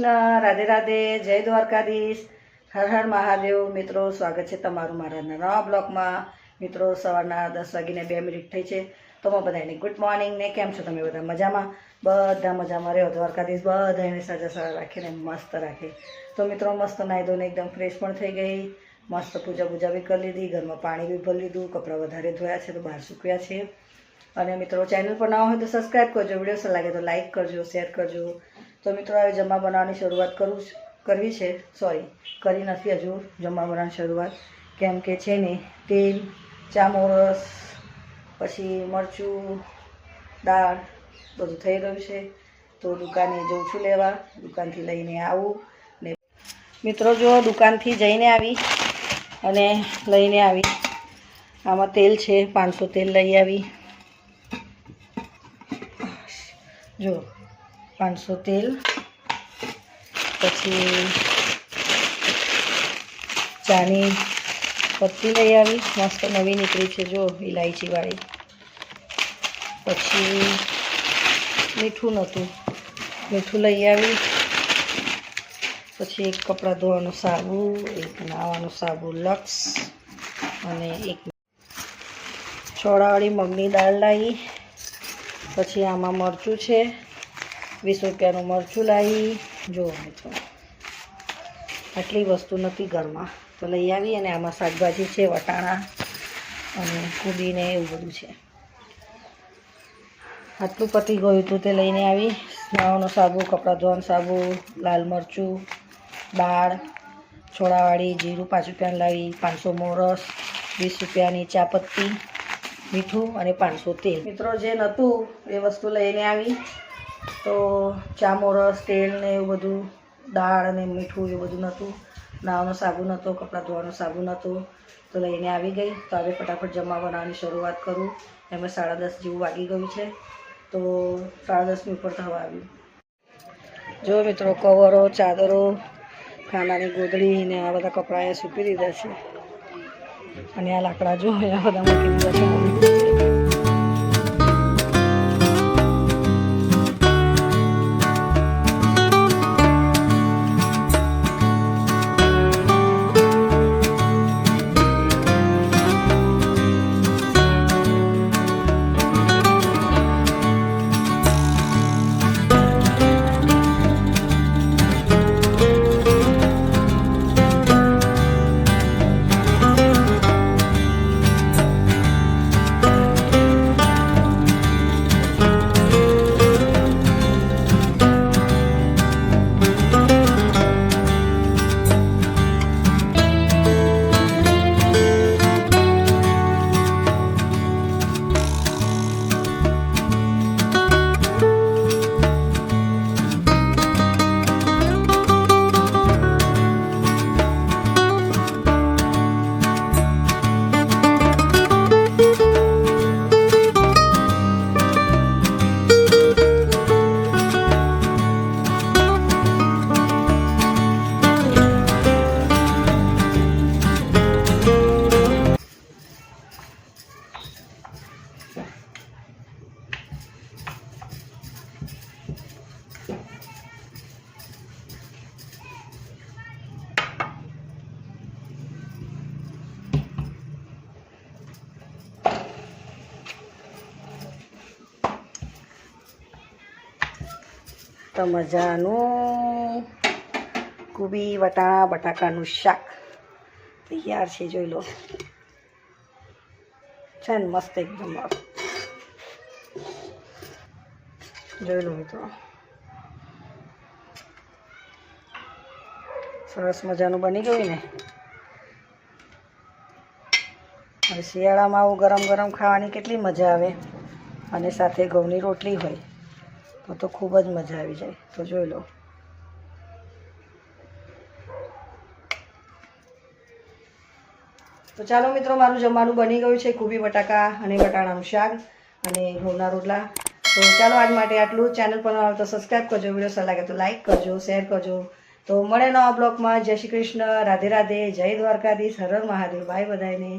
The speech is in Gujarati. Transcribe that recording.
કૃષ્ણ, રાધે રાધે, જય દ્વારકાધીશ, હર હર મહાદેવ। મિત્રો, સ્વાગત છે તમારું મારા નવા બ્લોગમાં। મિત્રો, સવારના 10:02 થઈ છે, તો બધાને ગુડ મોર્નિંગ ને કેમ છો તમે બધા? મજામાં? બધા મજામાં રહ્યો। દ્વારકાધીશ બધાને સાજા સારા રાખે ને મસ્ત રાખે। તો મિત્રો, મસ્ત નાહી ધોઈને એકદમ ફ્રેશ પણ થઈ ગઈ, મસ્ત પૂજા બી કરી લીધી, ઘરમાં પાણી બી ભરી લીધું, કપડાં વધારે ધોયા છે તો બહાર સૂક્યા છે। અને મિત્રો, ચેનલ પર નવા હોય તો સબસ્ક્રાઈબ કરજો, વિડીયો સારો લાગે તો લાઈક કરજો, શેર કરજો। તો મિત્રો, હવે જમવા બનાવવાની શરૂઆત કરવી છે। સોરી, કરી નથી હજુ જમવા બનાવવાની શરૂઆત, કેમ કે છે ને તેલ, ચામોરસ, પછી મરચું, દાળ બધું થઈ રહ્યું છે। તો દુકાને જઉં છું લેવા, દુકાનથી લઈને આવું ને મિત્રો, જો દુકાનથી જઈને આવી અને લઈને આવી, આમાં તેલ છે 500 તેલ લઈ આવી, જો 500 તેલ, પછી ચાની પત્તી લઈ આવી, મસ્ત નવી નીકળી છે જો, ઇલાયચીવાળી। પછી મીઠું નહોતું, મીઠું લઈ આવી। પછી એક કપડાં ધોવાનું સાબુ, એક નાવાનું સાબુ લક્સ, અને એક છોડાવાળી મગની દાળ લાવી। પછી આમાં મરચું છે, 20 રૂપિયાનું મરચું લાવી। જો મિત્રો, આટલી વસ્તુ નથી ઘરમાં તો લઈ આવી। અને આમાં શાકભાજી છે, વટાણા અને કુબીને એવું બધું છે। આટલું પતી ગયું હતું તે લઈને આવી। નાવાનો સાબુ, કપડાં ધોવાનું સાબુ, લાલ મરચું, દાળ છોડાવાળી, જીરું 5 રૂપિયાનું લાવી, 500 મોરસ, 20 રૂપિયાની ચાપત્તી, મીઠું અને 500 તેલ। મિત્રો, જે નહોતું એ વસ્તુ લઈને આવી। તો ચામોરસ, તેલ ને એવું બધું, દાળ અને મીઠું એ બધું નહોતું, નાવાનો સાબુ નહોતો, કપડાં ધોવાનો સાબુ નહોતું, તો લઈને આવી ગઈ। તો હવે ફટાફટ જમવા બનાવવાની શરૂઆત કરું। એમાં 10:30 જેવું વાગી ગયું છે, તો 10:30ની ઉપર થવા આવ્યું। જો મિત્રો, કવરો, ચાદરો, ખાનાની ગોદડી ને આ બધા કપડાં અહીંયા સૂકી દીધા છે, અને આ લાકડા જો અહીંયા બધા મૂકી દીધા છે। તો મજાનું કુબી, વટાણા, બટાકાનું શાક તૈયાર છે, જોઈ લો છે ને, મસ્ત એકદમ જોઈ લો મિત્રો, સરસ મજાનું બની ગયું ને। હવે શિયાળામાં આવું ગરમ ગરમ ખાવાની કેટલી મજા આવે, અને સાથે ઘઉંની રોટલી હોય તો ખૂબ જ મજા આવી જાય। તો જોઈ લો, તો ચાલો મિત્રો, મારું જમવાનું બની ગયું છે, કુબી, બટાકા અને વટાણાનું શાક અને ઘઉંના રોટલા। તો ચાલો આજ માટે આટલું। ચેનલ પર આવે તો સબસ્ક્રાઈબ કરજો, વિડીયો સારો લાગે તો લાઈક કરજો, શેર કરજો। તો મળે નવા બ્લોગમાં। જય શ્રી કૃષ્ણ, રાધે રાધે, જય દ્વારકાધીશ, હર હર મહાદેવ, બાય બધાને।